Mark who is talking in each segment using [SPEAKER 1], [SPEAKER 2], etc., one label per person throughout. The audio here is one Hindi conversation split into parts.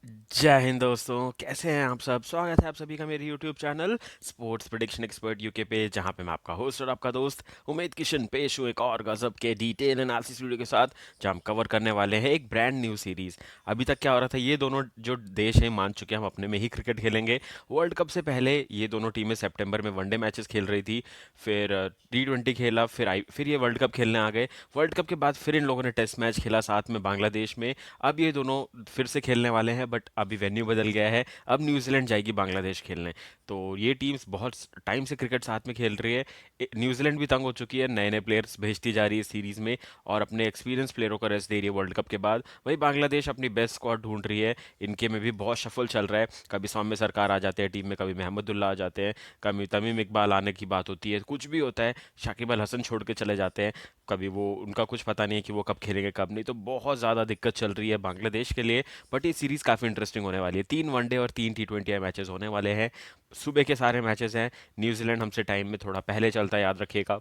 [SPEAKER 1] जय हिंद दोस्तों, कैसे हैं आप सब। स्वागत है आप सभी का मेरे YouTube channel sports prediction expert UK पे, जहां पे मैं आपका होस्ट और आपका दोस्त उमेद किशन पेश हूँ एक और गजब के डिटेल एनालिसिस वीडियो के साथ, जहां हम कवर करने वाले हैं एक ब्रांड न्यू सीरीज। अभी तक क्या हो रहा था, ये दोनों जो देश हैं मान चुके हैं हम अपने में ही क्रिकेट खेलेंगे। वर्ल्ड कप से पहले ये दोनों टीमें सितंबर में वनडे मैचेस खेल रही थी, फिर T20 खेला, फिर ये वर्ल्ड कप खेलने आ गए। वर्ल्ड कप के बाद फिर इन लोगों ने टेस्ट मैच खेला साथ में बांग्लादेश में। अब ये दोनों फिर से खेलने वाले हैं, बट अभी वेन्यू बदल गया है। अब न्यूजीलैंड जाएगी बांग्लादेश खेलने। तो ये टीम्स बहुत टाइम से क्रिकेट साथ में खेल रही है। न्यूजीलैंड भी तंग हो चुकी है, नए नए प्लेयर्स भेजती जा रही है सीरीज में और अपने एक्सपीरियंस प्लेयरों को रेस्ट दे रही है वर्ल्ड कप के बाद। वही बांग्लादेश अपनी बेस्ट स्क्वाड ढूंढ रही है। इनके में भी बहुत शफल चल रहा है, कभी सौम्य सरकार आ जाते हैं टीम में, कभी महमदुल्ला आ जाते हैं, कभी तमीम इकबाल आने की बात होती है, कुछ भी होता है, शाकिब अल हसन छोड़ के चले जाते हैं। कभी वो उनका कुछ पता नहीं है कि वो कब खेलेंगे कब नहीं। तो बहुत ज़्यादा दिक्कत चल रही है बांग्लादेश के लिए। बट ये सीरीज़ काफ़ी इंटरेस्टिंग होने वाली है। 3 वनडे और 3 T20 मैचेस होने वाले हैं। सुबह के सारे मैचेस हैं। न्यूजीलैंड हमसे टाइम में थोड़ा पहले चलता है, याद रखिएगा।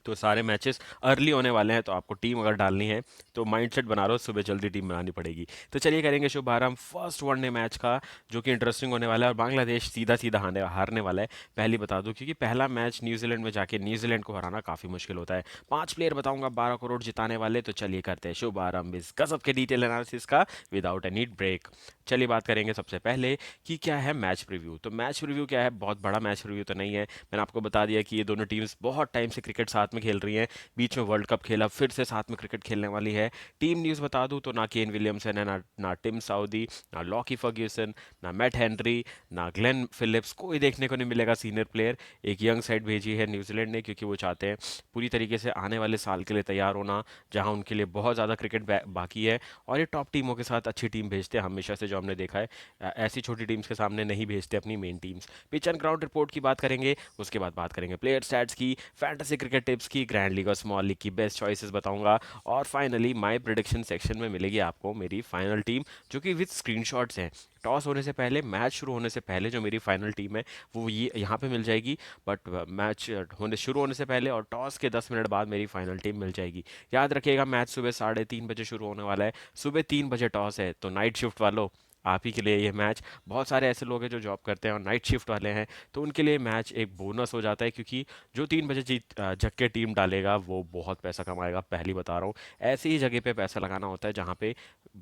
[SPEAKER 1] तो सारे मैचेस अर्ली होने वाले हैं, तो आपको टीम अगर डालनी है तो माइंडसेट बना लो, सुबह जल्दी टीम बनानी पड़ेगी। तो चलिए करेंगे शुभारंभ फर्स्ट वनडे मैच का, जो कि इंटरेस्टिंग होने वाला है और बांग्लादेश सीधा सीधा हारने हारने वाला है। पहले बता दूं, क्योंकि पहला मैच न्यूजीलैंड में जाके न्यूजीलैंड को हराना काफ़ी मुश्किल होता है। 5 प्लेयर बताऊंगा 12 करोड़ जिताने वाले। तो चलिए करते हैं शुभारंभ इस गजब के डिटेल एनालिसिस का विदाउट एनी ब्रेक। चलिए बात करेंगे सबसे पहले कि क्या है मैच प्रीव्यू। तो मैच प्रीव्यू क्या है, बहुत बड़ा मैच प्रीव्यू तो नहीं है। मैंने आपको बता दिया कि ये दोनों टीम्स बहुत टाइम से क्रिकेट साथ में खेल रही हैं, बीच में वर्ल्ड कप खेला, फिर से साथ में क्रिकेट खेलने वाली है। टीम न्यूज़ बता दूं तो ना केन विलियमसन है, ना टिम साउदी, ना लॉकी फर्ग्यूसन, ना मैट हेनरी, ना ग्लेन फिलिप्स, कोई देखने को नहीं मिलेगा सीनियर प्लेयर। एक यंग साइड भेजी है न्यूजीलैंड ने, क्योंकि वो चाहते हैं पूरी तरीके से आने वाले साल के लिए तैयार होना, जहां उनके लिए बहुत ज़्यादा क्रिकेट बाकी है। और ये टॉप टीमों के साथ अच्छी टीम भेजते हैं हमेशा से, जो हमने देखा है। ऐसी छोटी टीम्स के सामने नहीं भेजते अपनी main teams. Pitch and ground report की बात करेंगे, उसके बाद बात करेंगे प्लेयर स्टैट्स की, फैंटेसी क्रिकेट टिप्स की, ग्रैंड लीग और स्मॉल लीग की बेस्ट चॉइसेस बताऊंगा। और फाइनली माय प्रिडिक्शन सेक्शन में मिलेगी आपको मेरी फाइनल टीम, जो कि विद स्क्रीनशॉट्स हैं। टॉस होने से पहले, मैच शुरू होने से पहले जो मेरी फाइनल टीम है वो ये यहाँ पे मिल जाएगी। बट मैच होने शुरू होने से पहले और टॉस के 10 मिनट बाद मेरी फाइनल टीम मिल जाएगी। याद रखिएगा, मैच सुबह 3:30 बजे शुरू होने वाला है। सुबह 3 बजे टॉस है, तो नाइट शिफ्ट वालों, आप ही के लिए ये मैच। बहुत सारे ऐसे लोग हैं जो जॉब करते हैं और नाइट शिफ्ट वाले हैं, तो उनके लिए मैच एक बोनस हो जाता है, क्योंकि जो 3 बजे जग के टीम डालेगा वो बहुत पैसा कमाएगा, पहली बता रहा हूँ। ऐसी ही जगह पे पैसा लगाना होता है जहाँ पे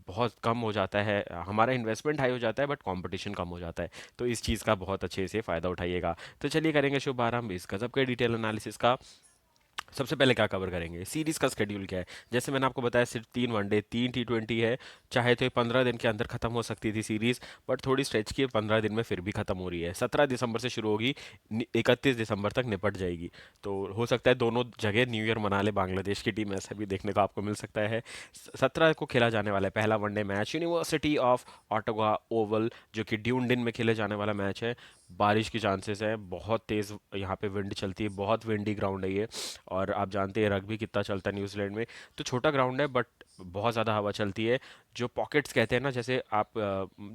[SPEAKER 1] बहुत कम हो जाता है, हमारा इन्वेस्टमेंट हाई हो जाता है बट कंपटीशन कम हो जाता है। तो इस चीज़ का बहुत अच्छे से फ़ायदा उठाइएगा। तो चलिए करेंगे शुभारंभ इस गजब के डिटेल एनालिसिस का। सबसे पहले क्या कवर करेंगे, सीरीज का स्केड्यूल क्या है। जैसे मैंने आपको बताया, सिर्फ 3 वनडे 3 T20 है। चाहे तो ये 15 दिन के अंदर खत्म हो सकती थी सीरीज, बट थोड़ी स्ट्रेच की 15 दिन में फिर भी खत्म हो रही है। 17 दिसंबर से शुरू होगी, 31 दिसंबर तक निपट जाएगी। तो हो सकता है दोनों जगह न्यू ईयर मना ले बांग्लादेश की टीम, ऐसा भी देखने को आपको मिल सकता है। 17 को खेला जाने वाला है पहला one day match, university of Otago oval, जो कि ड्यूनडिन में खेले जाने वाला मैच है। बारिश की चांसेस है, बहुत तेज़ यहाँ पे विंड चलती है, बहुत विंडी ग्राउंड है ये। और आप जानते हैं रग्बी कितना चलता है न्यूजीलैंड में। तो छोटा ग्राउंड है बट बहुत ज़्यादा हवा चलती है। जो पॉकेट्स कहते हैं ना, जैसे आप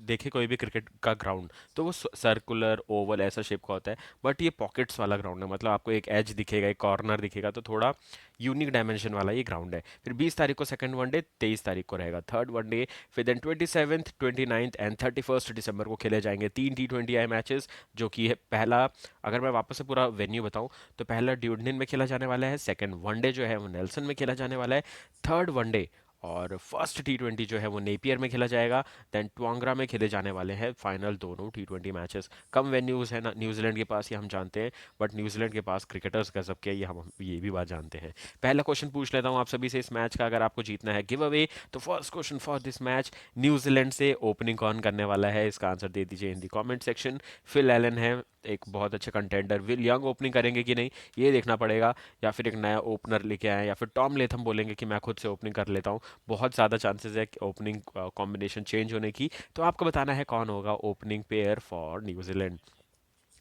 [SPEAKER 1] देखें कोई भी क्रिकेट का ग्राउंड, तो वो सर्कुलर ओवल ऐसा शेप का होता है। बट ये पॉकेट्स वाला ग्राउंड है, मतलब आपको एक एज दिखेगा, एक कॉर्नर दिखेगा, तो थोड़ा यूनिक डायमेंशन वाला ये ग्राउंड है। फिर 20 तारीख को सेकंड वनडे, 23 तारीख को रहेगा थर्ड वनडे। फिर देन 27th 29th एंड 31 दिसंबर को खेले जाएंगे 3 T20 मैचेस, जो कि है पहला। अगर मैं वापस से पूरा वेन्यू बताऊं, तो पहला ड्यूडनिन में खेला जाने वाला है, सेकंड वनडे जो है वो नेल्सन में खेला जाने वाला है, थर्ड वनडे और फर्स्ट T20 जो है वो नेपियर में खेला जाएगा। देन ट्वांगरा में खेले जाने वाले हैं फाइनल दोनों T20 मैचेस। कम वेन्यूज़ है ना न्यूजीलैंड के पास, ये हम जानते हैं, बट न्यूजीलैंड के पास क्रिकेटर्स गजब के हैं, ये भी बात जानते हैं। पहला क्वेश्चन पूछ लेता हूँ आप सभी से इस मैच का, अगर आपको जीतना है गिव अवे। तो first question for this match, New Zealand से ओपनिंग कौन करने वाला है, इसका आंसर दे दीजिए इन दी कमेंट सेक्शन। फिल एलन है एक बहुत अच्छे कंटेंडर, विल यंग ओपनिंग करेंगे कि नहीं ये देखना पड़ेगा, या फिर एक नया ओपनर लेके आए, या फिर टॉम लेथम बोलेंगे कि मैं खुद से ओपनिंग कर लेता हूँ। बहुत ज़्यादा चांसेस है ओपनिंग कॉम्बिनेशन चेंज होने की। तो आपको बताना है कौन होगा ओपनिंग पेयर फॉर न्यूजीलैंड।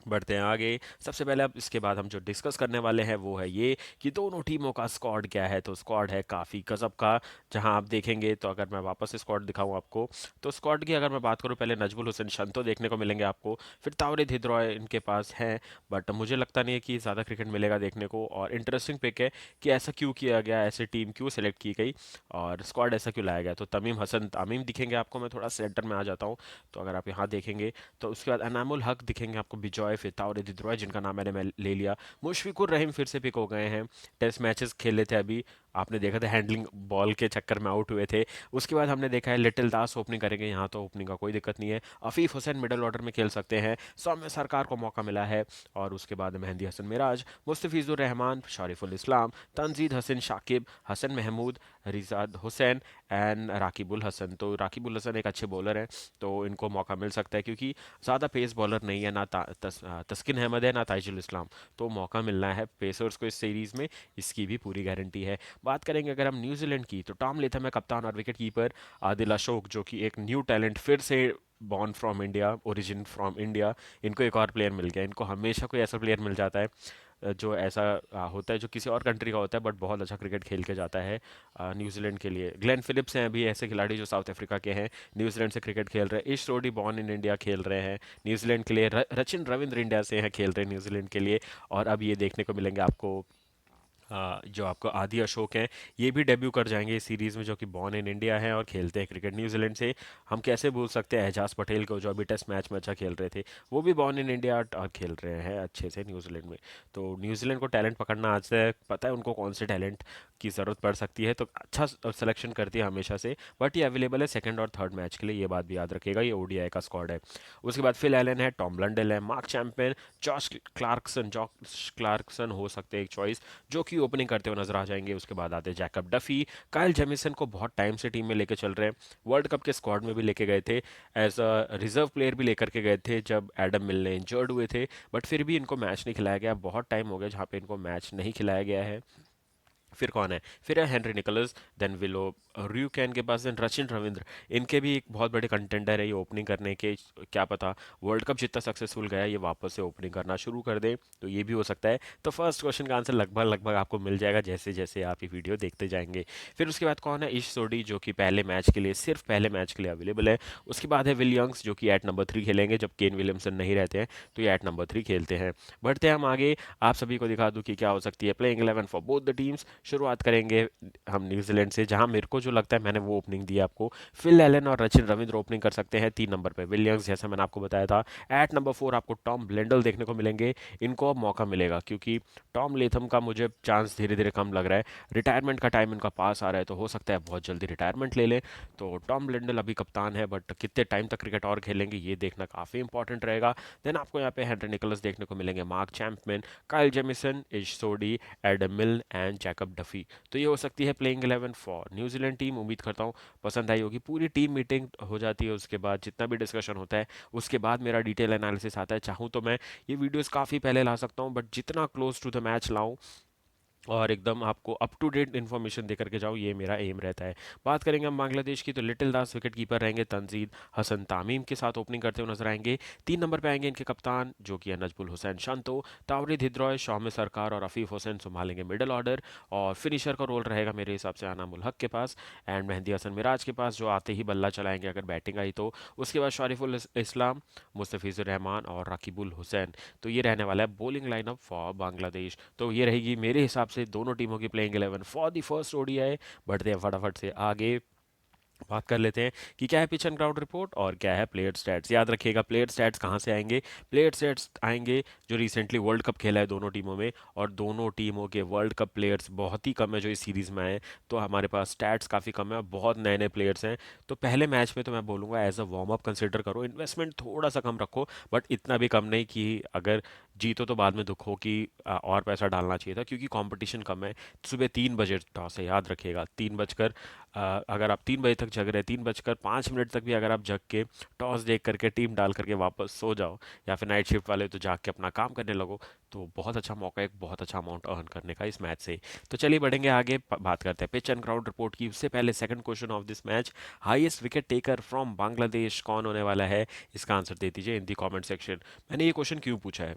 [SPEAKER 1] बढ़ते हैं आगे। सबसे पहले अब इसके बाद हम जो डिस्कस करने वाले हैं वो है ये कि दोनों टीमों का स्क्वाड क्या है। तो स्क्वाड है काफ़ी गजब का, जहां आप देखेंगे तो अगर मैं वापस से स्क्वाड दिखाऊं आपको, तो स्क्वाड की अगर मैं बात करूं, पहले नजमुल हुसैन शंतो देखने को मिलेंगे आपको, फिर तावरे धिद्रॉय इनके पास हैं। बट मुझे लगता नहीं है कि ज़्यादा क्रिकेट मिलेगा देखने को। और इंटरेस्टिंग पिक है कि ऐसा क्यों किया गया, ऐसे टीम क्यों सेलेक्ट की गई और स्क्वाड ऐसा क्यों लाया गया। तो तमीम हसन तामीम दिखेंगे आपको। मैं थोड़ा सेंटर में आ जाता हूँ, तो अगर आप यहाँ देखेंगे तो उसके बाद अनामुल हक दिखेंगे आपको, बिजॉय, फिर ताउरे दिद्रॉय जिनका नाम मैंने मैं ले लिया, मुशफिकुर रहीम फिर से पिक हो गए हैं। टेस्ट मैचेस खेले थे अभी, आपने देखा था हैंडलिंग बॉल के चक्कर में आउट हुए थे। उसके बाद हमने देखा है लिटिल दास ओपनिंग करेंगे, यहाँ तो ओपनिंग का कोई दिक्कत नहीं है। अफीफ हुसैन मिडल ऑर्डर में खेल सकते हैं, सौम्य सरकार को मौका मिला है। और उसके बाद मेहंदी हसन मिराज, मुस्तफिजुर रहमान, शरीफुल इस्लाम, तंजीद हसन शाकिब, हसन महमूद, रिजाद हुसैन एंड राकिबुल हसन। तो राकिबुल हसन एक अच्छे बॉलर हैं, तो इनको मौका मिल सकता है क्योंकि ज़्यादा पेस बॉलर नहीं है, ना तस्किन अहमद है ना ताइजुल इस्लाम। तो मौका मिलना है पेसर्स को इस सीरीज़ में, इसकी भी पूरी गारंटी है। बात करेंगे अगर हम न्यूजीलैंड की, तो टॉम लेथम है कप्तान और विकेट कीपर। आदिल अशोक जो कि एक न्यू टैलेंट, फिर से born from India, origin from India, इनको एक और प्लेयर मिल गया। इनको हमेशा कोई ऐसा प्लेयर मिल जाता है जो ऐसा होता है जो किसी और कंट्री का होता है बट बहुत अच्छा क्रिकेट खेल के जाता है न्यूजीलैंड के लिए। ग्लेन फिलिप्स हैं अभी ऐसे खिलाड़ी जो साउथ अफ्रीका के हैं, न्यूजीलैंड से क्रिकेट खेल रहे हैं। ईश रोडी बॉर्न इन इंडिया खेल रहे हैं न्यूजीलैंड के लिए। रचिन रविंद्र इंडिया से हैं, खेल रहे हैं न्यूजीलैंड के लिए। और अब ये देखने को मिलेंगे आपको जो आपको आदि अशोक हैं, ये भी डेब्यू कर जाएंगे इस सीरीज़ में, जो कि बॉर्न इन इंडिया हैं और खेलते हैं क्रिकेट न्यूजीलैंड से। हम कैसे भूल सकते हैं एजाज पटेल को, जो अभी टेस्ट मैच में अच्छा खेल रहे थे, वो भी बॉर्न इन इंडिया और खेल रहे हैं अच्छे से न्यूजीलैंड में। तो न्यूजीलैंड को टैलेंट पकड़ना आज से पता है उनको कौन से टैलेंट की ज़रूरत पड़ सकती है, तो अच्छा सिलेक्शन करती है हमेशा से। बट ये अवेलेबल है सेकंड और थर्ड मैच के लिए, ये बात भी याद रखिएगा। ये ओडीआई का स्क्वाड है। उसके बाद फिल एलन है, टॉम ब्लंडेल है, मार्क चैंपियन, जॉश क्लार्कसन हो सकते हैं एक चॉइस, जो कि ओपनिंग करते हुए नजर आ जाएंगे। उसके बाद आते हैं जैकब डफी, काइल जेमिसन को बहुत टाइम से टीम में लेके चल रहे हैं, वर्ल्ड कप के स्क्वाड में भी लेके गए थे, एज अ रिजर्व प्लेयर भी लेकर के गए थे जब एडम मिलने इंजर्ड हुए थे। बट फिर भी इनको मैच नहीं खिलाया गया, बहुत टाइम हो गया जहाँ पे इनको मैच नहीं खिलाया गया है। फिर कौन है, फिर है हेनरी निकोलस, देन विलो र्यूकैन के पास, देन रचिन रविंद्र। इनके भी एक बहुत बड़े कंटेंडर है ये ओपनिंग करने के। क्या पता वर्ल्ड कप जितना सक्सेसफुल गया ये वापस से ओपनिंग करना शुरू कर दे, तो ये भी हो सकता है। तो फर्स्ट क्वेश्चन का आंसर लगभग लगभग आपको मिल जाएगा जैसे जैसे आप ये वीडियो देखते जाएंगे। फिर उसके बाद कौन है, ईश सोडी, जो कि पहले मैच के लिए, सिर्फ पहले मैच के लिए अवेलेबल है। उसके बाद है विल यंग्स, जो कि एट नंबर 3 खेलेंगे जब केन विलियमसन नहीं रहते हैं, तो ये एट नंबर 3 खेलते हैं। बढ़ते हैं हम आगे, आप सभी को दिखा दूं कि क्या हो सकती है playing 11 for both the teams. शुरुआत करेंगे हम न्यूजीलैंड से, जहां मेरे को जो लगता है मैंने वो ओपनिंग दी आपको। फिल एलन और रचिन रविंद्र ओपनिंग कर सकते हैं। 3 नंबर पे विलियम्स, जैसा मैंने आपको बताया था। एट नंबर 4 आपको टॉम ब्लेंडल देखने को मिलेंगे। इनको अब मौका मिलेगा क्योंकि टॉम लेथम का मुझे चांस धीरे धीरे कम लग रहा है, रिटायरमेंट का टाइम इनका पास आ रहा है, तो हो सकता है बहुत जल्दी रिटायरमेंट ले लें। तो टॉम ब्लेंडल अभी कप्तान है, बट कितने टाइम तक क्रिकेट और खेलेंगे ये देखना काफ़ी इंपॉर्टेंट रहेगा। देन आपको यहाँ पे हेनरी निकोलस देखने को मिलेंगे, mark चैंपमैन, Kyle Jamieson, Ish Sodhi, Adam Milne and Jacob Duffy. तो ये हो सकती है प्लेइंग 11 फॉर न्यूजीलैंड टीम। उम्मीद करता हूँ पसंद आई होगी। पूरी टीम मीटिंग हो जाती है, उसके बाद जितना भी डिस्कशन होता है उसके बाद मेरा डिटेल एनालिसिस आता है। चाहूँ तो मैं ये वीडियोस काफ़ी पहले ला सकता हूँ, बट जितना क्लोज टू द मैच लाऊं और एकदम आपको अप टू डेट इन्फॉर्मेशन दे करके जाऊँ, ये मेरा एम रहता है। बात करेंगे हम बांग्लादेश की, तो लिटिल दास विकेट कीपर रहेंगे, तंजीद हसन तामीम के साथ ओपनिंग करते हुए नजर आएंगे। 3 नंबर पे आएंगे इनके कप्तान, जो कि है नजमुल हुसैन शांतो, तावरी धिद्रॉय, शौम्य सरकार और अफीफ हुसैन संभालेंगे मिडल ऑर्डर। और फिनिशर का रोल रहेगा मेरे हिसाब से अनामुल हक के पास एंड मेहंदी हसन मिराज के पास, जो आते ही बल्ला चलाएंगे अगर बैटिंग आई तो। उसके बाद शरीफुल इस्लाम, मुस्तफिजुर रहमान और राकिबुल हुसैन। तो ये रहने वाला है बॉलिंग लाइनअप फॉर बांग्लादेश। तो ये रहेगी मेरे हिसाब से दोनों टीमों की playing 11 for the first ODI. बढ़ते हैं फटाफट से आगे, बात कर लेते हैं कि क्या है पिच एंड ग्राउंड रिपोर्ट और क्या है प्लेयर स्टैट्स। याद रखिएगा प्लेयर स्टैट्स कहाँ से आएंगे, प्लेयर स्टैट्स आएंगे जो रिसेंटली वर्ल्ड कप खेला है दोनों टीमों में, और दोनों टीमों के वर्ल्ड कप प्लेयर्स बहुत ही कम है जो इस सीरीज़ में आए। तो हमारे पास स्टैट्स काफ़ी कम है और बहुत नए नए प्लेयर्स हैं। तो पहले मैच में तो मैं बोलूँगा as a warm up consider करो, इन्वेस्टमेंट थोड़ा सा कम रखो, बट इतना भी कम नहीं कि अगर जीतो तो बाद में दुख हो कि और पैसा डालना चाहिए था, क्योंकि कंपटीशन कम है। सुबह 3 बजे टॉस है, याद रखिएगा 3 बजकर, अगर आप 3 बजे तक जग रहे हैं, 3 बजकर 5 मिनट तक भी अगर आप जग के टॉस देख करके टीम डाल करके वापस सो जाओ, या फिर नाइट शिफ्ट वाले तो जाग के अपना काम करने लगो, तो बहुत अच्छा मौका है, एक बहुत अच्छा अमाउंट अर्न करने का इस मैच से। तो चलिए बढ़ेंगे आगे, बात करते हैं पिच एंड ग्राउंड रिपोर्ट की। उससे पहले second question of this match, highest wicket taker from Bangladesh कौन होने वाला है? इसका आंसर दे दीजिए इन दी कमेंट सेक्शन। मैंने ये क्वेश्चन क्यों पूछा है,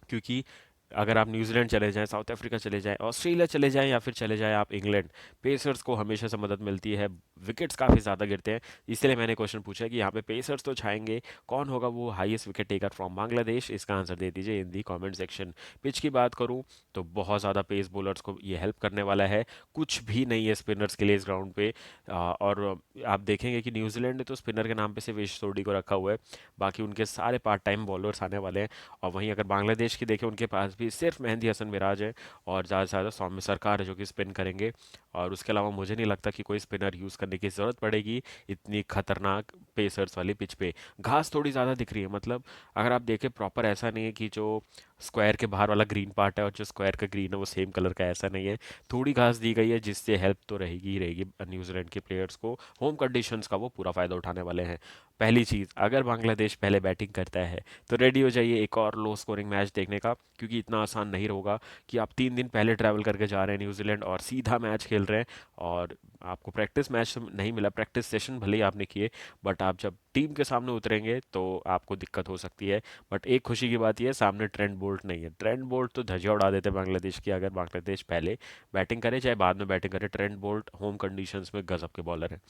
[SPEAKER 1] क्योंकि अगर आप न्यूजीलैंड चले जाएं, साउथ अफ्रीका चले जाएं, ऑस्ट्रेलिया चले जाएं, या फिर चले जाएं आप इंग्लैंड, पेसर्स को हमेशा से मदद मिलती है, विकेट्स काफ़ी ज़्यादा गिरते हैं। इसलिए मैंने क्वेश्चन पूछा है कि यहाँ पे पेसर्स तो छाएंगे, कौन होगा वो highest wicket taker from Bangladesh? इसका आंसर दे दीजिए इन दी कमेंट सेक्शन। पिच की बात करूँ तो बहुत ज़्यादा पेस बॉलर्स को ये हेल्प करने वाला है, कुछ भी नहीं है स्पिनर्स के लिए इस ग्राउंड पे। और आप देखेंगे कि न्यूजीलैंड ने तो स्पिनर के नाम पे सिर्फ यश सोडी को रखा हुआ है, बाकी उनके सारे पार्ट टाइम बॉलर्स आने वाले हैं। और वहीं अगर बांग्लादेश की देखें, उनके पास भी सिर्फ मेहंदी हसन मिराज है और ज़्यादा से ज़्यादा सौम्य सरकार है जो कि स्पिन करेंगे। और उसके अलावा मुझे नहीं लगता कि कोई स्पिनर यूज़ करने की ज़रूरत पड़ेगी इतनी खतरनाक पेसर्स वाली पिच पे। घास थोड़ी ज़्यादा दिख रही है, मतलब अगर आप देखें प्रॉपर, ऐसा नहीं है कि जो स्क्वायर के बाहर वाला ग्रीन पार्ट है और जो स्क्वायर का ग्रीन है वो सेम कलर का, ऐसा नहीं है। थोड़ी घास दी गई है जिससे हेल्प तो रहेगी ही रहेगी न्यूजीलैंड के प्लेयर्स को। होम कंडीशंस का वो पूरा फ़ायदा उठाने वाले हैं। पहली चीज़, अगर बांग्लादेश पहले बैटिंग करता है तो रेडी हो जाइए एक और लो स्कोरिंग मैच देखने का, क्योंकि इतना आसान नहीं होगा कि आप 3 दिन पहले ट्रैवल करके जा रहे हैं न्यूजीलैंड और सीधा मैच खेल रहे हैं। और आपको प्रैक्टिस मैच नहीं मिला, प्रैक्टिस सेशन भले ही आपने किए, बट आप जब टीम के सामने उतरेंगे तो आपको दिक्कत हो सकती है। बट एक खुशी की बात यह है, सामने ट्रेंट बोल्ट नहीं है। ट्रेंट बोल्ट तो धजिया उड़ा देते हैं बांग्लादेश की, अगर बांग्लादेश पहले बैटिंग करे चाहे बाद में बैटिंग करे, ट्रेंट बोल्ट होम कंडीशंस में गजब के बॉलर हैं।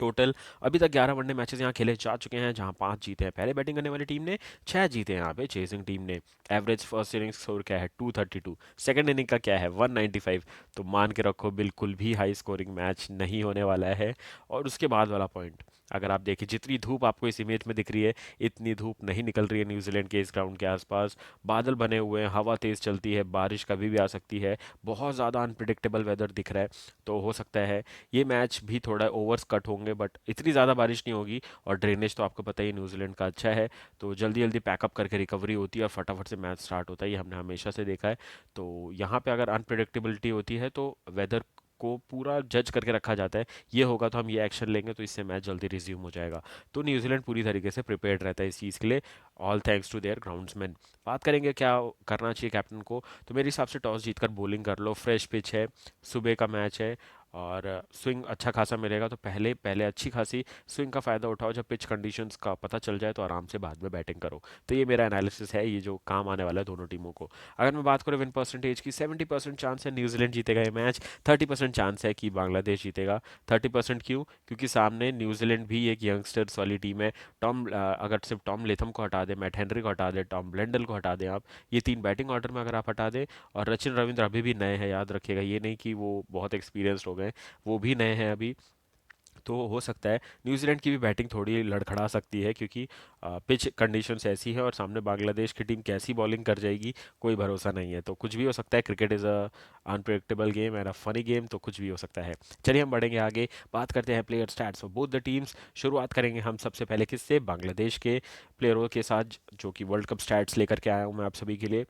[SPEAKER 1] टोटल अभी तक 11 वनडे मैचेस यहाँ खेले जा चुके हैं, जहाँ 5 जीते हैं पहले बैटिंग करने वाली टीम ने, 6 जीते हैं यहाँ पे चेजिंग टीम ने। एवरेज फर्स्ट इनिंग्स स्कोर क्या है? 232। सेकंड इनिंग का क्या है? 195। तो मान के रखो बिल्कुल भी हाई स्कोरिंग मैच नहीं होने वाला है। और उसके बाद वाला पॉइंट, अगर आप देखिए जितनी धूप आपको इस इमेज में दिख रही है, इतनी धूप नहीं निकल रही है न्यूजीलैंड के इस ग्राउंड के आसपास। बादल बने हुए हैं, हवा तेज़ चलती है, बारिश कभी भी आ सकती है, बहुत ज़्यादा अनप्रिडिक्टेबल वेदर दिख रहा है। तो हो सकता है ये मैच भी थोड़ा ओवर्स कट होंगे, बट इतनी ज़्यादा बारिश नहीं होगी। और ड्रेनेज तो आपको पता ही न्यूजीलैंड का अच्छा है, तो जल्दी जल्दी पैकअप करके रिकवरी होती है और फटाफट से मैच स्टार्ट होता है, ये हमने हमेशा से देखा है। तो यहाँ पे अगर अनप्रिडिक्टेबिलिटी होती है तो वेदर को पूरा जज करके रखा जाता है, ये होगा तो हम ये एक्शन लेंगे तो इससे मैच जल्दी रिज्यूम हो जाएगा। तो न्यूजीलैंड पूरी तरीके से प्रिपेयर्ड रहता है इस चीज़ के लिए, all thanks to their groundsman. बात करेंगे क्या करना चाहिए कैप्टन को, तो मेरे हिसाब से टॉस जीतकर बॉलिंग कर लो, फ्रेश पिच है, सुबह का मैच है और स्विंग अच्छा खासा मिलेगा, तो पहले पहले अच्छी खासी स्विंग का फ़ायदा उठाओ, जब पिच कंडीशंस का पता चल जाए तो आराम से बाद में बैटिंग करो। तो ये मेरा एनालिसिस है, ये जो काम आने वाला है दोनों टीमों को। अगर मैं बात करूँ विन परसेंटेज की, 70% चांस है न्यूजीलैंड जीतेगा ये मैच, 30% चांस है कि बांग्लादेश जीतेगा। 30% क्यों? क्योंकि सामने न्यूजीलैंड भी एक यंगस्टर्स वाली टीम है। अगर सिर्फ टॉम लेथम को हटा दें, मैट हेनरी को हटा दें, टॉम ब्लेंडल को हटा दें, आप ये 3 बैटिंग ऑर्डर में अगर आप हटा दें, और रचिन रविंद्र अभी भी नए हैं, याद रखिएगा, ये नहीं कि वो बहुत एक्सपीरियंस्ड हो गए, वो भी नए हैं अभी। तो हो सकता है न्यूजीलैंड की भी बैटिंग थोड़ी लड़खड़ा सकती है, क्योंकि पिच कंडीशंस ऐसी है और सामने बांग्लादेश की टीम कैसी बॉलिंग कर जाएगी कोई भरोसा नहीं है। तो कुछ भी हो सकता है, cricket is a unpredictable game and a funny game, तो कुछ भी हो सकता है। चलिए हम बढ़ेंगे आगे, बात करते हैं player stats for both the teams. शुरुआत करेंगे हम सबसे पहले किससे? बांग्लादेश के प्लेयरों के साथ, जो कि वर्ल्ड कप स्टैट्स लेकर के आया हूँ मैं आप सभी के लिए।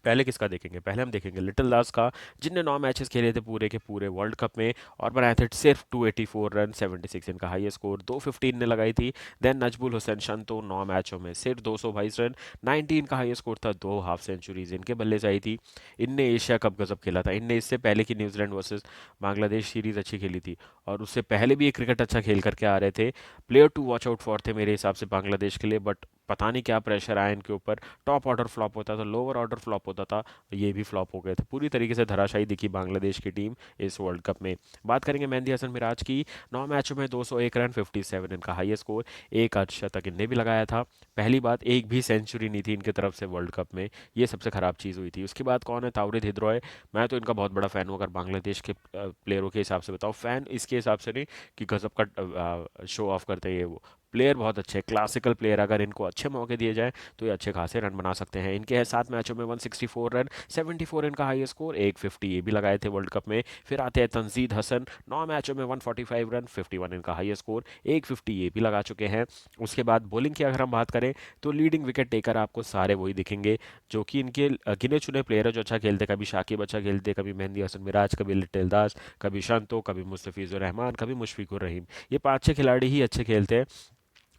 [SPEAKER 1] पहले किसका देखेंगे? पहले हम देखेंगे लिटिल दास का, जिनने 9 मैचेस खेले थे पूरे के पूरे वर्ल्ड कप में और बनाए थे सिर्फ 284 रन, 76 इनका हाईएस्ट स्कोर, 215 ने लगाई थी। देन नजबुल हुसैन शंतो, 9 मैचों में सिर्फ 222 रन, 19 का हाईएस्ट स्कोर था, 2 हाफ सेंचुरीज इनके बल्ले से आई थी। इनने एशिया कप गजब खेला था, इनने इससे पहले की न्यूजीलैंड वर्सेस बांग्लादेश सीरीज अच्छी खेली थी, और उससे पहले भी ये क्रिकेट अच्छा खेल करके आ रहे थे। Player to watch out for थे मेरे हिसाब से बांग्लादेश के लिए, बट पता नहीं क्या प्रेशर आया इनके ऊपर, टॉप ऑर्डर फ्लॉप होता था, लोअर ऑर्डर फ्लॉप होता था, ये भी फ्लॉप हो गए थे। पूरी तरीके से धराशायी दिखी बांग्लादेश की टीम इस वर्ल्ड कप में। बात करेंगे मेहंदी हसन मिराज की, 9 मैचों में 201 रन, 57 इनका हाईएस्ट स्कोर, एक अर्धशतक इनने भी लगाया था। पहली बात, एक भी सेंचुरी नहीं थी इनकी तरफ से वर्ल्ड कप में, ये सबसे खराब चीज़ हुई थी। उसके बाद कौन है? तावरीद हिद्रॉय। मैं तो इनका बहुत बड़ा फ़ैन हूँ, अगर बांग्लादेश के प्लेयरों के हिसाब से बताओ, फ़ैन इसके हिसाब से नहीं कि गजब का शो ऑफ करते हैं, ये वो प्लेयर बहुत अच्छे, क्लासिकल प्लेयर, अगर इनको अच्छे मौके दिए जाए तो ये अच्छे खासे रन बना सकते हैं। इनके हैं 7 मैचों में 164 रन, 74 इनका हाईएस्ट स्कोर, एक 50 ये भी लगाए थे वर्ल्ड कप में। फिर आते हैं तंजीद हसन, 9 मैचों में 145 रन, 51 इनका हाईएस्ट स्कोर, एक 50 ये भी लगा चुके हैं। उसके बाद बॉलिंग की अगर हम बात करें तो लीडिंग विकेट टेकर आपको सारे वही दिखेंगे जो कि इनके गिने चुने प्लेयर है जो अच्छा खेलते, कभी शाकिब अच्छा खेलते, कभी मेहंदी हसन मिराज, कभी लिटिल दास, कभी शंतो, कभी मुस्तफिजुर रहमान, कभी मुशफिकुर रहीम। ये 5-6 खिलाड़ी ही अच्छे खेलते हैं।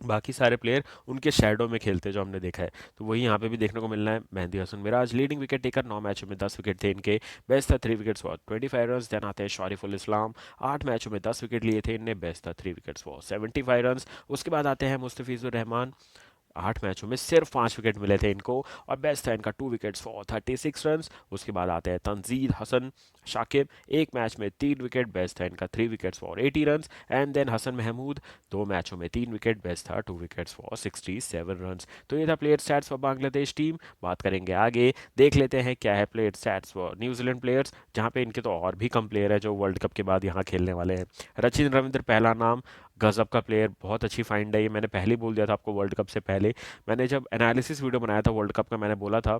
[SPEAKER 1] बाकी सारे प्लेयर उनके शैडो में खेलते हैं जो हमने देखा है। तो वही यहाँ पे भी देखने को मिलना है। Mehidy Hasan Miraz leading wicket taker, 9 मैचों में 10 विकेट थे इनके, बेस्ट था 3 विकेट्स फॉर 25 रन। देन आते हैं शरीफुल इस्लाम, 8 मैचों में 10 विकेट लिए थे इनने, बेस्ट था 3 विकेट्स फॉर 75 रन। उसके बाद आते हैं मुस्तफिजुर रहमान, 8 मैचों में सिर्फ 5 विकेट मिले थे इनको, और बेस्ट था इनका 2 विकेट्स फॉर 36 रन। उसके बाद आते हैं तंजीद हसन शाकिब, 1 मैच में 3 विकेट, बेस्ट था इनका 3 wickets for 80 run. And then Hasan Mahmud, 2 मैचों में 3 विकेट, बेस्ट था 2 विकेट्स फॉर 67 रन। तो ये था player stats for Bangladesh team. बात करेंगे आगे, देख लेते हैं क्या है player stats for New Zealand players, जहाँ पे इनके तो और भी कम प्लेयर है जो वर्ल्ड कप के बाद यहाँ खेलने वाले हैं। रचिन रविंद्र पहला नाम, गजब का प्लेयर, बहुत अच्छी फाइंड है ये, मैंने पहले ही बोल दिया था आपको वर्ल्ड कप से पहले। मैंने जब एनालिसिस वीडियो बनाया था वर्ल्ड कप का, मैंने बोला था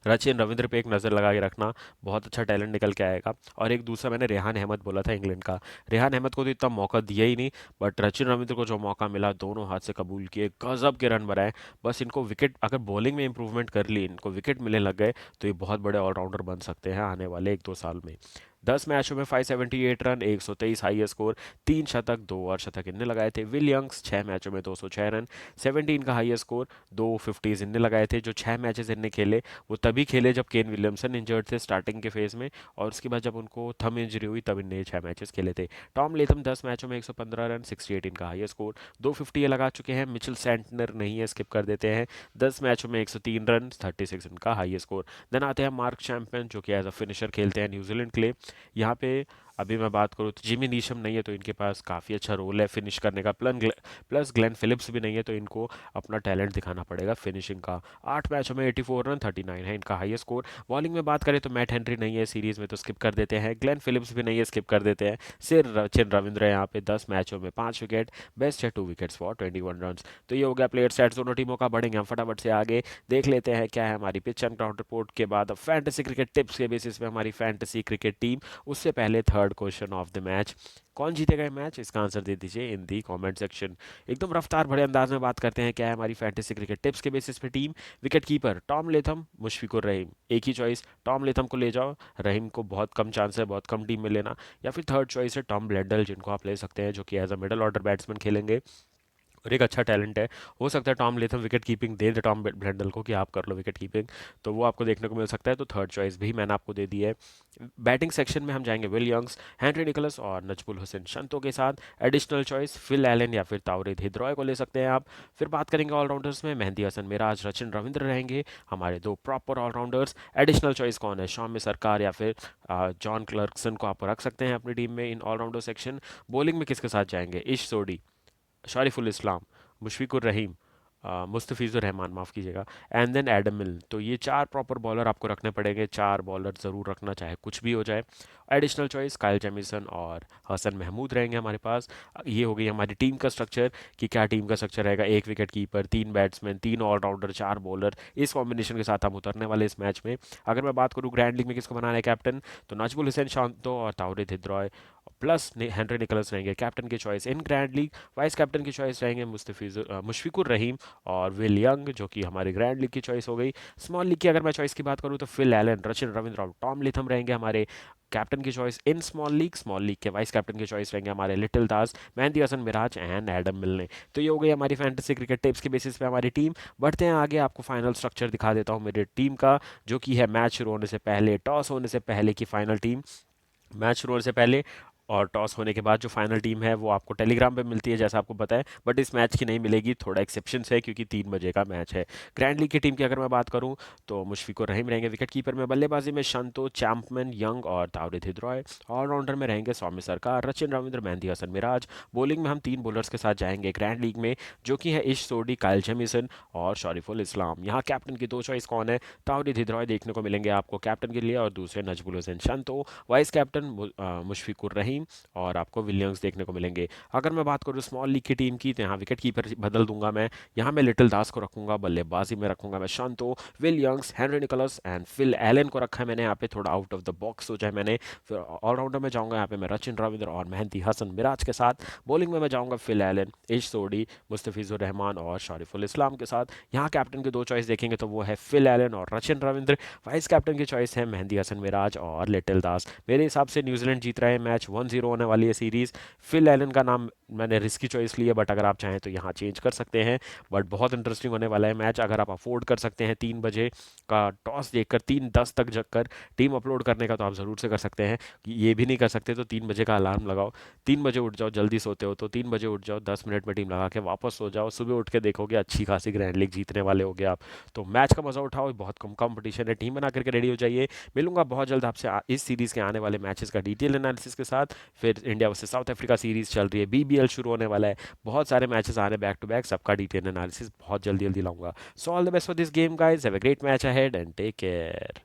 [SPEAKER 1] रचिन रविंद्र पे एक नज़र लगा के रखना, बहुत अच्छा टैलेंट निकल के आएगा। और एक दूसरा मैंने रेहान अहमद बोला था इंग्लैंड का। रेहान अहमद को तो इतना मौका दिया ही नहीं, बट रचिन रविंद्र को जो मौका मिला दोनों हाथ से कबूल किए, गजब के रन बनाए। बस इनको विकेट, अगर बॉलिंग में इंप्रूवमेंट कर ली, इनको विकेट मिलने लग गए, तो ये बहुत बड़े ऑलराउंडर बन सकते हैं आने वाले 1-2 साल में। 10 मैचों में 578 रन, 123 हाई स्कोर, 3 शतक, 2 अर्धशतक इनने लगाए थे। विल यंग्स 6 मैचों में 206 रन, 17 का हाई स्कोर, 2 50s इनने लगाए थे। जो 6 मैचेस इनने खेले वो तभी खेले जब केन विलियमसन इंजर्ड थे स्टार्टिंग के फेज में, और उसके बाद जब उनको थम इंजरी हुई तब इनने 6 मैचेस खेले थे। टॉम लेथम 10 मैचों में 115 रन, 68 इनका हाई स्कोर, 250 ये लगा चुके हैं। मिचेल सेंटनर नहीं है, स्किप कर देते हैं, 10 मैचों में 103 रन, 36 इनका हाई स्कोर। देन आते हैं मार्क चैंपियन, जो कि एज अ फिनिशर खेलते हैं न्यूजीलैंड के लिए। यहाँ पे अभी मैं बात करूँ तो जिमी नीशम नहीं है, तो इनके पास काफ़ी अच्छा रोल है फिनिश करने का। प्लस ग्लेन फिलिप्स भी नहीं है, तो इनको अपना टैलेंट दिखाना पड़ेगा फिनिशिंग का। 8 मैचों में 84 रन, 39 है इनका हाई स्कोर। बॉलिंग में बात करें तो मैट हेनरी नहीं है सीरीज़ में, तो स्किप कर देते हैं। ग्लेन फिलिप्स भी नहीं है, स्किप कर देते हैं। सिर रचिन रविंद्र है यहाँ पे, 10 मैचों में 5 विकेट, बेस्ट है 2 विकेट्स फॉर 21 रन। तो ये हो गया प्लेयर सेट दोनों टीमों का। बढ़ेंगे हम फटाफट से आगे, देख लेते हैं क्या है हमारी पिच एंड ग्राउंड रिपोर्ट के बाद फैंटेसी क्रिकेट टिप्स के बेसिस पे हमारी फैंटेसी क्रिकेट टीम। उससे पहले third question of the match, कौन जीतेगा ये मैच, इसका आंसर दे दीजिए इन दी कमेंट सेक्शन। एकदम रफ्तार भरे अंदाज में बात करते हैं क्या है हमारी फैंटेसी क्रिकेट टिप्स के बेसिस पे team. Wicket keeper Tom Latham, Mushfiqur Rahim, एक ही चॉइस, टॉम लेथम को ले जाओ, रहीम को बहुत कम चांस है बहुत कम टीम में लेना। या फिर थर्ड चॉइस है टॉम ब्लेंडल, जिनको आप ले सकते हैं, जो कि as a middle order batsman खेलेंगे और एक अच्छा टैलेंट है। हो सकता है टॉम लेथम विकेट कीपिंग दे दे टॉम ब्लेंडल को कि आप कर लो विकेट कीपिंग, तो वो आपको देखने को मिल सकता है। तो थर्ड चॉइस भी मैंने आपको दे दी है। बैटिंग सेक्शन में हम जाएंगे विल यंग्स, हेनरी निकोलस और नजमुल हुसैन शंतो के साथ। एडिशनल चॉइस फिल एलन या फिर तावरेद हिद्रॉय को ले सकते हैं आप। फिर बात करेंगे ऑलराउंडर्स में, मेहंदी हसन मिराज, रचिन रविंद्र रहेंगे हमारे दो प्रॉपर ऑलराउंडर्स। एडिशनल चॉइस कौन है, शॉमी सरकार या फिर जॉन क्लर्कसन को आप रख सकते हैं अपनी टीम में इन ऑलराउंडर सेक्शन। बॉलिंग में किसके साथ जाएंगे, इश सोडी, शारिफुल इस्लाम, मुशफिकुर रहीम, मुस्तफ़िज़ुर रहमान माफ़ कीजिएगा, एंड देन एडम मिल। तो ये 4 प्रॉपर बॉलर आपको रखने पड़ेंगे, 4 बॉलर ज़रूर रखना चाहे कुछ भी हो जाए। एडिशनल चॉइस काइल जेमिसन और हसन महमूद रहेंगे हमारे पास। ये हो गई हमारी टीम का स्ट्रक्चर कि क्या टीम का स्ट्रक्चर रहेगा, 1 wicket keeper, 3 batsmen, 3 allrounder, 4 bowler, इस कॉम्बिनेशन के साथ हम उतरने वाले इस मैच में। अगर मैं बात करूँ ग्रैंड लीग में किसको बनाना है कैप्टन, तो नाजमुल हुसैन शांतो और तावरेद हिद्रॉय प्लस हेनरी निकोलस रहेंगे कैप्टन की चॉइस इन ग्रैंड लीग। वाइस कैप्टन की चॉइस रहेंगे मुशफिकुर रहीम और विल यंग, जो कि हमारी ग्रैंड लीग की चॉइस हो गई। स्मॉल लीग की अगर मैं चॉइस की बात करूँ तो फिल एलन, रचिन रविंद्र और टॉम लिथम रहेंगे हमारे कैप्टन की choice in small league. Small league के वाइस कैप्टन की चॉइस रहेंगे हमारे Litton Das, Mehidy Hasan Miraz and Adam Milne. तो ये हो गई हमारी फैंटेसी क्रिकेट टिप्स के बेसिस पे हमारी टीम। बढ़ते हैं आगे, आपको फाइनल स्ट्रक्चर दिखा देता हूँ मेरी टीम का, जो कि है मैच शुरू होने से पहले, टॉस होने से पहले की फाइनल टीम। मैच शुरू होने से पहले और टॉस होने के बाद जो फाइनल टीम है वो आपको टेलीग्राम पे मिलती है जैसा आपको पता है, बट इस मैच की नहीं मिलेगी, थोड़ा एक्सेप्शन है क्योंकि 3 बजे का मैच है। ग्रैंड लीग की टीम की अगर मैं बात करूं तो मुशफिकुर रहीम रहेंगे विकेट कीपर में, बल्लेबाजी में शंतो, चैंपमैन, यंग और तावरेद हिद्रॉय। ऑलराउंडर में रहेंगे सौम्य सरकार, रचिन रविंद्र, मेहंदी हसन मिराज। बॉलिंग में हम 3 बॉलर्स के साथ जाएंगे ग्रैंड लीग में, जो कि है इश सोडी, काइल जेमिसन और शरीफुल इस्लाम। यहाँ कैप्टन की 2 चॉइस कौन है, तावरेद हिद्रॉय देखने को मिलेंगे आपको कैप्टन के लिए, और दूसरे नजमुल हुसैन शंतो। वाइस कैप्टन मुशफिकुर रहीम और आपको विलियम्स देखने को मिलेंगे। अगर मैं बात करूँ स्मॉल लीग की टीम की, तो यहाँ विकेट कीपर बदल दूंगा मैं, यहाँ मैं लिटिल दास को रखूंगा, बल्लेबाजी में रखूंगा मैं Shanto, Williams, Henry Nicholls and Phil Allen को रखा है मैंने यहाँ पे, थोड़ा आउट ऑफ द बॉक्स सोचा है मैंने। फिर ऑलराउंडर में जाऊंगा यहाँ पे मैं रचिन रविंद्र और मेहंदी हसन मिराज के साथ। बॉलिंग में मैं जाऊंगा फिल एलन, इश सोडी, मुस्तफिजुर रहमान और शारिफुल इस्लाम के साथ। यहाँ कैप्टन की 2 चॉइस देखेंगे तो वो है फिल एलन और रचिन रविंद्र। वाइस कैप्टन की चॉइस है मेहंदी हसन मिराज और लिटिल दास। मेरे हिसाब से न्यूजीलैंड जीत रहा है मैच
[SPEAKER 2] 1-0 होने वाली है सीरीज़। फिल एलन का नाम मैंने रिस्की चॉइस ली है, बट अगर आप चाहें तो यहाँ चेंज कर सकते हैं। बट बहुत इंटरेस्टिंग होने वाला है मैच। अगर आप अफोर्ड कर सकते हैं 3 बजे का टॉस देखकर 3:10 तक जगकर टीम अपलोड करने का, तो आप ज़रूर से कर सकते हैं। कि ये भी नहीं कर सकते तो 3 बजे का अलार्म लगाओ, 3 बजे उठ जाओ, जल्दी सोते हो तो 3 बजे उठ जाओ, 10 मिनट में टीम लगा के वापस सो जाओ, सुबह उठ के देखोगे अच्छी खासी ग्रैंड लीग जीतने वाले होगे आप। तो मैच का मजा उठाओ, बहुत कम कंपटीशन है, टीम बना करके रेडी हो जाइए। मिलूंगा बहुत जल्द आपसे इस सीरीज़ के आने वाले मैचेस का डिटेल एनालिसिस के साथ। फिर India versus south Africa series चल रही है, बीबीएल शुरू होने वाला है, बहुत सारे मैचेस आ रहे हैं बैक टू बैक, सबका डिटेल एनालिसिस बहुत जल्दी जल्दी लाऊंगा। So all the best for this game guys, have a great match ahead and take care.